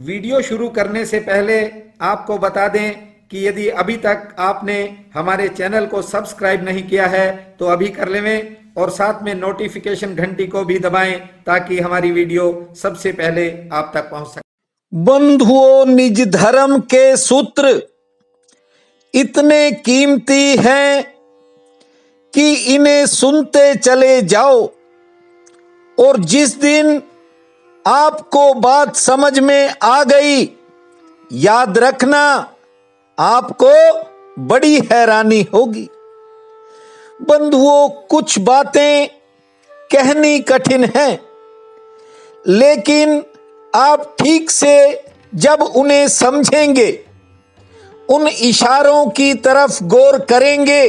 Video शुरू करने से पहले आपको बता दें कि यदि अभी तक आपने हमारे चैनल को सब्सक्राइब नहीं किया है तो अभी कर लें और साथ में नोटिफिकेशन घंटी को भी दबाएं ताकि हमारी वीडियो सबसे पहले आप तक पहुंच सके। बंधुओं, निज धर्म के सूत्र इतने कीमती हैं कि इन्हें सुनते चले जाओ और जिस दिन आपको बात समझ में आ गई, याद रखना आपको बड़ी हैरानी होगी। बंधुओं, कुछ बातें कहनी कठिन हैं, लेकिन आप ठीक से जब उन्हें समझेंगे, उन इशारों की तरफ गौर करेंगे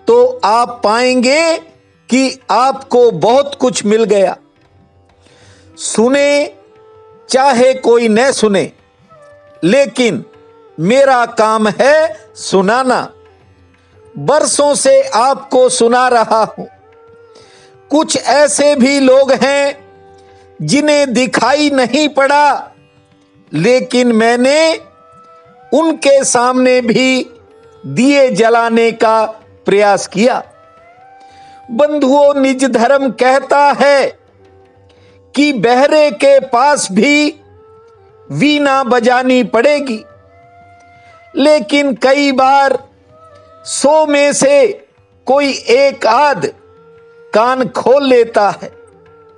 तो आप पाएंगे कि आपको बहुत कुछ मिल गया। सुने चाहे कोई न सुने, लेकिन मेरा काम है सुनाना। बरसों से आपको सुना रहा हूं। कुछ ऐसे भी लोग हैं जिन्हें दिखाई नहीं पड़ा, लेकिन मैंने उनके सामने भी दिए जलाने का प्रयास किया। बंधुओं, निज धर्म कहता है कि बहरे के पास भी वीणा बजानी पड़ेगी, लेकिन कई बार 100 में से कोई एक आध कान खोल लेता है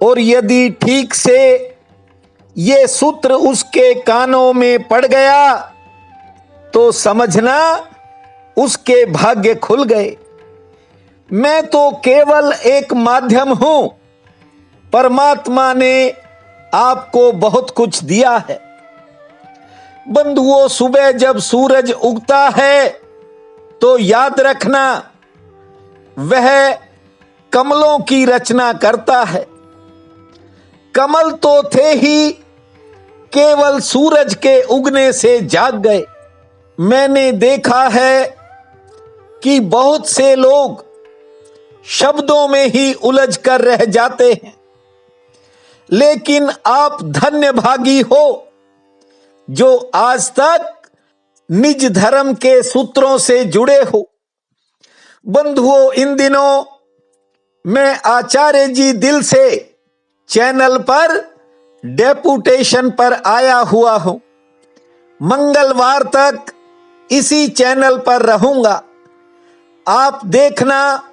और यदि ठीक से ये सूत्र उसके कानों में पड़ गया तो समझना उसके भाग्य खुल गए। मैं तो केवल एक माध्यम हूं। परमात्मा ने आपको बहुत कुछ दिया है। बंधुओं, सुबह जब सूरज उगता है तो याद रखना वह कमलों की रचना करता है। कमल तो थे ही, केवल सूरज के उगने से जाग गए। मैंने देखा है कि बहुत से लोग शब्दों में ही उलझ कर रह जाते हैं, लेकिन आप धन्य भागी हो जो आज तक निज धर्म के सूत्रों से जुड़े हो। बंधुओं, इन दिनों मैं आचार्य जी दिल से चैनल पर डेपुटेशन पर आया हुआ हूं। मंगलवार तक इसी चैनल पर रहूंगा। आप देखना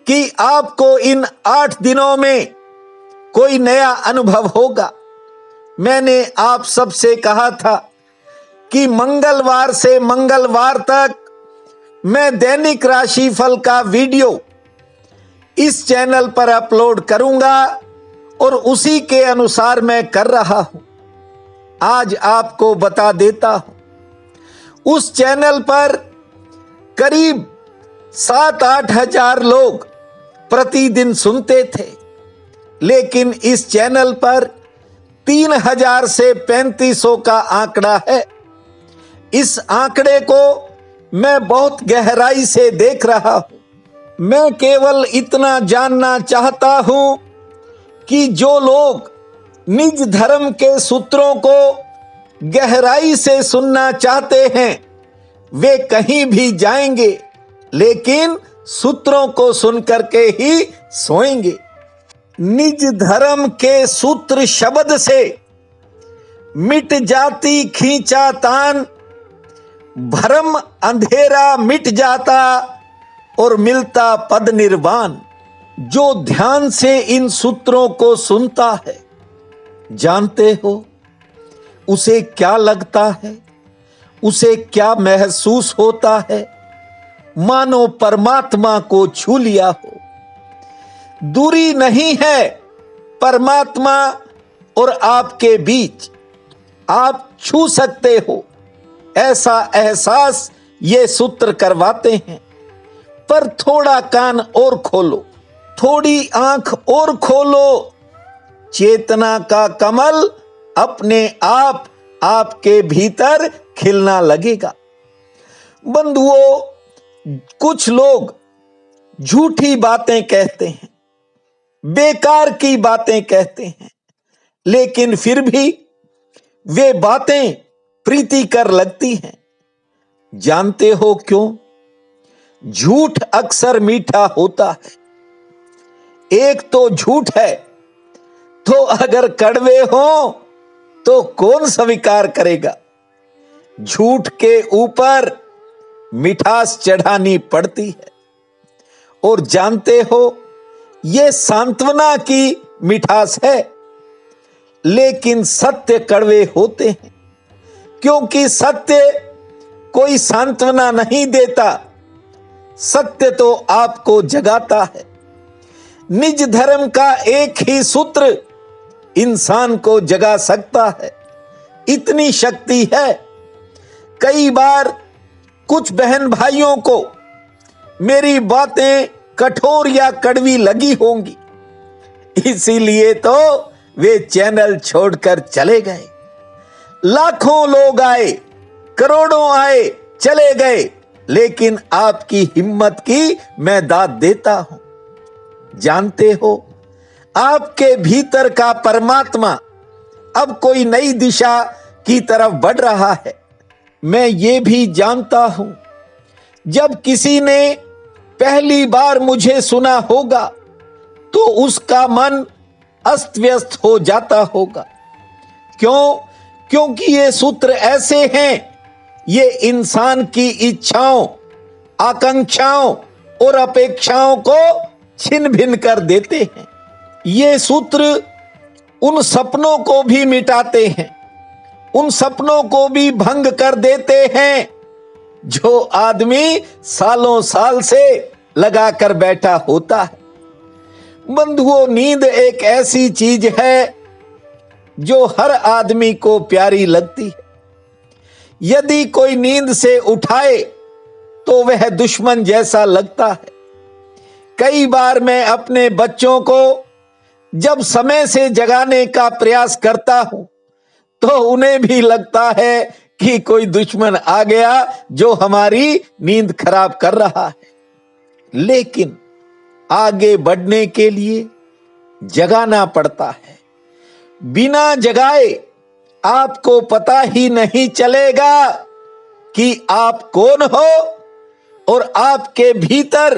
कि आपको इन 8 दिनों में कोई नया अनुभव होगा। मैंने आप सबसे कहा था कि मंगलवार से मंगलवार तक मैं दैनिक राशिफल का वीडियो इस चैनल पर अपलोड करूंगा और उसी के अनुसार मैं कर रहा हूं। आज आपको बता देता हूं, उस चैनल पर करीब 7-8 हजार लोग प्रतिदिन सुनते थे, लेकिन इस चैनल पर 3000 से 3500 का आंकड़ा है। इस आंकड़े को मैं बहुत गहराई से देख रहा हूं। मैं केवल इतना जानना चाहता हूं कि जो लोग निज धर्म के सूत्रों को गहराई से सुनना चाहते हैं वे कहीं भी जाएंगे, लेकिन सूत्रों को सुनकर के ही सोएंगे। निज धर्म के सूत्र शब्द से मिट जाती खींचातान, भ्रम अंधेरा मिट जाता और मिलता पद निर्वाण। जो ध्यान से इन सूत्रों को सुनता है, जानते हो उसे क्या लगता है, उसे क्या महसूस होता है? मानो परमात्मा को छू लिया हो। दूरी नहीं है परमात्मा और आपके बीच, आप छू सकते हो, ऐसा एहसास ये सूत्र करवाते हैं। पर थोड़ा कान और खोलो, थोड़ी आंख और खोलो, चेतना का कमल अपने आप आपके भीतर खिलना लगेगा। बंधुओं, कुछ लोग झूठी बातें कहते हैं, बेकार की बातें कहते हैं, लेकिन फिर भी वे बातें प्रीतिकर लगती हैं। जानते हो क्यों? झूठ अक्सर मीठा होता है। एक तो झूठ है, तो अगर कड़वे हो तो कौन स्वीकार करेगा? झूठ के ऊपर मिठास चढ़ानी पड़ती है। और जानते हो, यह सांत्वना की मिठास है, लेकिन सत्य कड़वे होते हैं, क्योंकि सत्य कोई सांत्वना नहीं देता। सत्य तो आपको जगाता है। निज धर्म का एक ही सूत्र इंसान को जगा सकता है, इतनी शक्ति है। कई बार कुछ बहन भाइयों को मेरी बातें कठोर या कड़वी लगी होंगी, इसीलिए तो वे चैनल छोड़कर चले गए। लाखों लोग आए, करोड़ों आए, चले गए, लेकिन आपकी हिम्मत की मैं दाद देता हूं। जानते हो, आपके भीतर का परमात्मा अब कोई नई दिशा की तरफ बढ़ रहा है। मैं ये भी जानता हूं, जब किसी ने पहली बार मुझे सुना होगा तो उसका मन अस्त व्यस्त हो जाता होगा। क्यों? क्योंकि ये सूत्र ऐसे हैं, ये इंसान की इच्छाओं, आकांक्षाओं और अपेक्षाओं को छिन्न भिन्न कर देते हैं। ये सूत्र उन सपनों को भी मिटाते हैं, उन सपनों को भी भंग कर देते हैं जो आदमी सालों साल से लगाकर बैठा होता है। बंधुओं, नींद एक ऐसी चीज है जो हर आदमी को प्यारी लगती है। यदि कोई नींद से उठाए तो वह दुश्मन जैसा लगता है। कई बार मैं अपने बच्चों को जब समय से जगाने का प्रयास करता हूं तो उन्हें भी लगता है कि कोई दुश्मन आ गया जो हमारी नींद खराब कर रहा है। लेकिन आगे बढ़ने के लिए जगाना पड़ता है। बिना जगाए आपको पता ही नहीं चलेगा कि आप कौन हो और आपके भीतर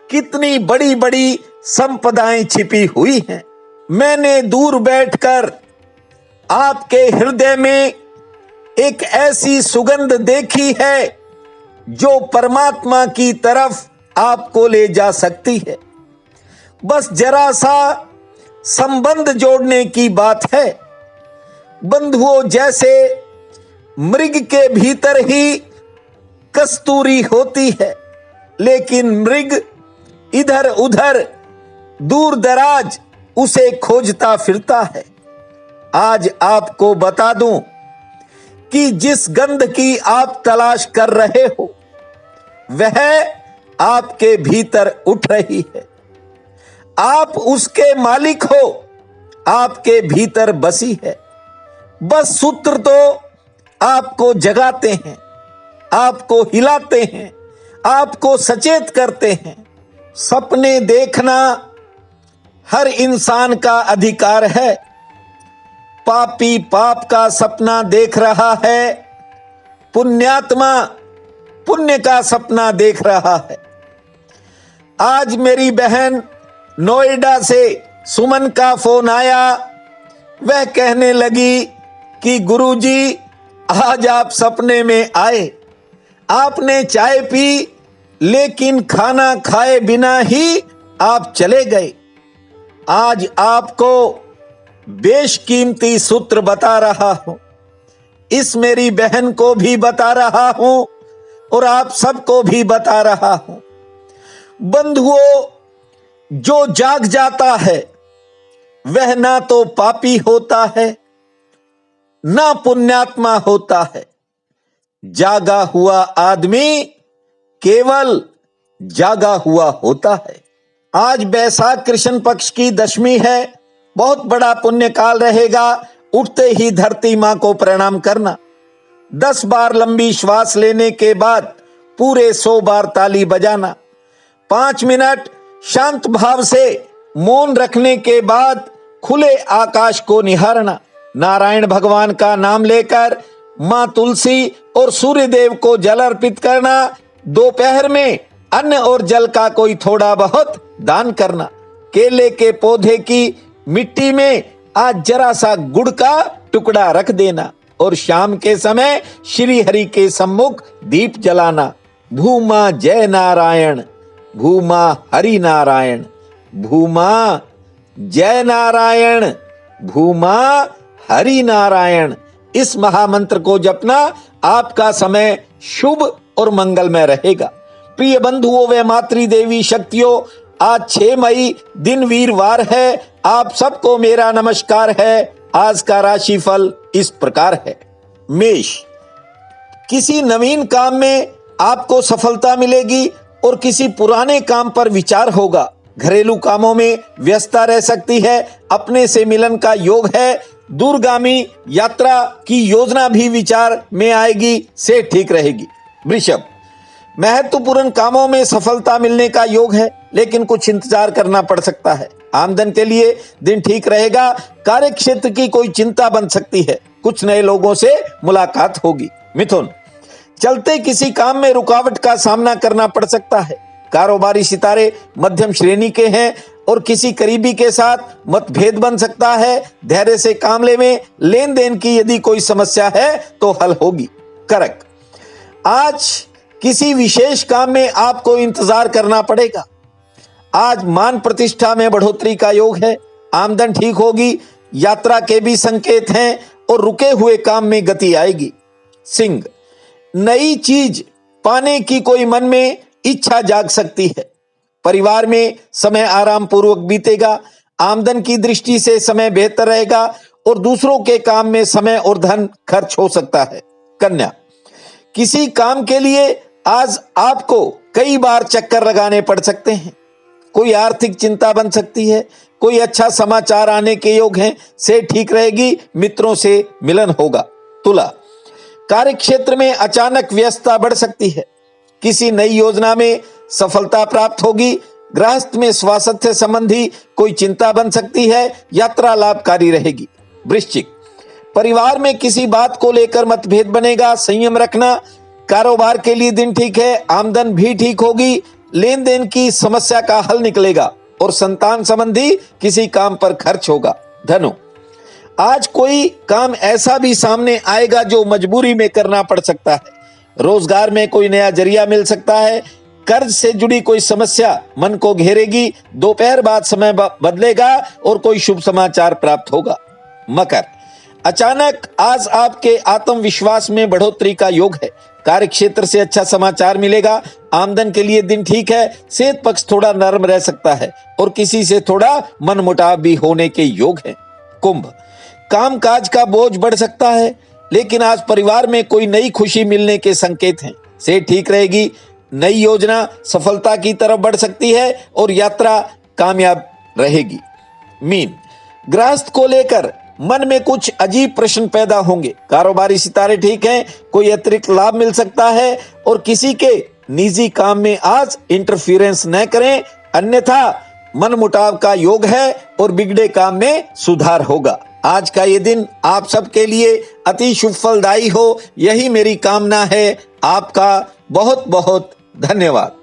कितनी बड़ी बड़ी संपदाएं छिपी हुई हैं। मैंने दूर बैठकर आपके हृदय में एक ऐसी सुगंध देखी है जो परमात्मा की तरफ आपको ले जा सकती है। बस जरा सा संबंध जोड़ने की बात है। बंधुओं, जैसे मृग के भीतर ही कस्तूरी होती है, लेकिन मृग इधर उधर दूर दराज उसे खोजता फिरता है। आज आपको बता दूं कि जिस गंध की आप तलाश कर रहे हो वह आपके भीतर उठ रही है। आप उसके मालिक हो, आपके भीतर बसी है। बस सूत्र तो आपको जगाते हैं, आपको हिलाते हैं, आपको सचेत करते हैं। सपने देखना हर इंसान का अधिकार है। पापी पाप का सपना देख रहा है, पुण्यात्मा पुण्य का सपना देख रहा है। आज मेरी बहन नोएडा से सुमन का फोन आया। वह कहने लगी कि गुरुजी, आज आप सपने में आए, आपने चाय पी, लेकिन खाना खाए बिना ही आप चले गए। आज आपको बेशकीमती सूत्र बता रहा हूं। इस मेरी बहन को भी बता रहा हूं और आप सबको भी बता रहा हूं। बंधुओं, जो जाग जाता है वह ना तो पापी होता है ना पुण्यात्मा होता है। जागा हुआ आदमी केवल जागा हुआ होता है। आज बैसाख कृष्ण पक्ष की दशमी है। बहुत बड़ा पुण्य काल रहेगा। उठते ही धरती मां को प्रणाम करना। 10 बार लंबी श्वास लेने के बाद पूरे 100 बार ताली बजाना। 5 मिनट शांत भाव से मौन रखने के बाद खुले आकाश को निहारना। नारायण भगवान का नाम लेकर मां तुलसी और सूर्य देव को जल अर्पित करना, दोपहर में अन्न और जल का कोई थोड़ा बहुत दान करना, केले के पौधे की मिट्टी में आज जरा सा गुड़ का टुकड़ा रख देना और शाम के समय श्री हरि के सम्मुख दीप जलाना। भूमा जय नारायण, भूमा हरि नारायण, भूमा जय नारायण, भूमा हरि नारायण। इस महामंत्र को जपना आपका समय शुभ और मंगलमय रहेगा। प्रिय बंधुओं व मातृदेवी शक्तियों, आज 6 मई दिन वीरवार है। आप सबको मेरा नमस्कार है। आज का राशिफल इस प्रकार है। मेष, किसी नवीन काम में आपको सफलता मिलेगी और किसी पुराने काम पर विचार होगा। घरेलू कामों में व्यस्तता रह सकती है। अपने से मिलन का योग है। दूरगामी यात्रा की योजना भी विचार में आएगी, से ठीक रहेगी। वृषभ, महत्वपूर्ण कामों में सफलता मिलने का योग है, लेकिन कुछ इंतजार करना पड़ सकता है। आमदन के लिए दिन ठीक रहेगा। कार्य क्षेत्र की कोई चिंता बन सकती है। कुछ नए लोगों से मुलाकात होगी। मिथुन, चलते किसी काम में रुकावट का सामना करना पड़ सकता है। कारोबारी सितारे मध्यम श्रेणी के हैं और किसी करीबी के साथ मतभेद बन सकता है। धैर्य से काम लें। लेन देन की यदि कोई समस्या है तो हल होगी। कर्क, आज किसी विशेष काम में आपको इंतजार करना पड़ेगा। आज मान प्रतिष्ठा में बढ़ोतरी का योग है। आमदन ठीक होगी। यात्रा के भी संकेत हैं और रुके हुए काम में गति आएगी। सिंह, नई चीज पाने की कोई मन में इच्छा जाग सकती है। परिवार में समय आराम पूर्वक बीतेगा। आमदन की दृष्टि से समय बेहतर रहेगा और दूसरों के काम में समय और धन खर्च हो सकता है। कन्या, किसी काम के लिए आज आपको कई बार चक्कर लगाने पड़ सकते हैं। कोई आर्थिक चिंता बन सकती है। कोई अच्छा समाचार आने के योग हैं, से ठीक रहेगी। मित्रों से मिलन होगा। तुला, कार्य क्षेत्र में अचानक व्यस्तता बढ़ सकती है। किसी नई योजना में सफलता प्राप्त होगी। गृहस्थ में स्वास्थ्य संबंधी कोई चिंता बन सकती है। यात्रा लाभकारी रहेगी। वृश्चिक, परिवार में किसी बात को लेकर मतभेद बनेगा, संयम रखना। कारोबार के लिए दिन ठीक है। आमदन भी ठीक होगी। लेन देन की समस्या का हल निकलेगा और संतान संबंधी किसी काम पर खर्च होगा। धनु, आज कोई काम ऐसा भी सामने आएगा जो मजबूरी में करना पड़ सकता है। रोजगार में कोई नया जरिया मिल सकता है। कर्ज से जुड़ी कोई समस्या मन को घेरेगी। दोपहर बाद समय बदलेगा और कोई शुभ समाचार प्राप्त होगा। मकर, अचानक आज आपके आत्मविश्वास में बढ़ोतरी का योग है। कार्य क्षेत्र से अच्छा समाचार मिलेगा। आमदन के लिए दिन ठीक है। सेहत पक्ष थोड़ा नरम रह सकता है और किसी से थोड़ा मनमुटाव भी होने के योग है। कुंभ, कामकाज का बोझ बढ़ सकता है, लेकिन आज परिवार में कोई नई खुशी मिलने के संकेत हैं, से ठीक रहेगी। नई योजना सफलता की तरफ बढ़ सकती है और यात्रा कामयाब रहेगी। मीन, गृहस्थ को लेकर मन में कुछ अजीब प्रश्न पैदा होंगे। कारोबारी सितारे ठीक हैं। कोई अतिरिक्त लाभ मिल सकता है और किसी के निजी काम में आज इंटरफेरेंस न करें, अन्यथा मनमुटाव का योग है और बिगड़े काम में सुधार होगा। आज का ये दिन आप सबके लिए अति शुभ फलदायी हो, यही मेरी कामना है। आपका बहुत बहुत धन्यवाद।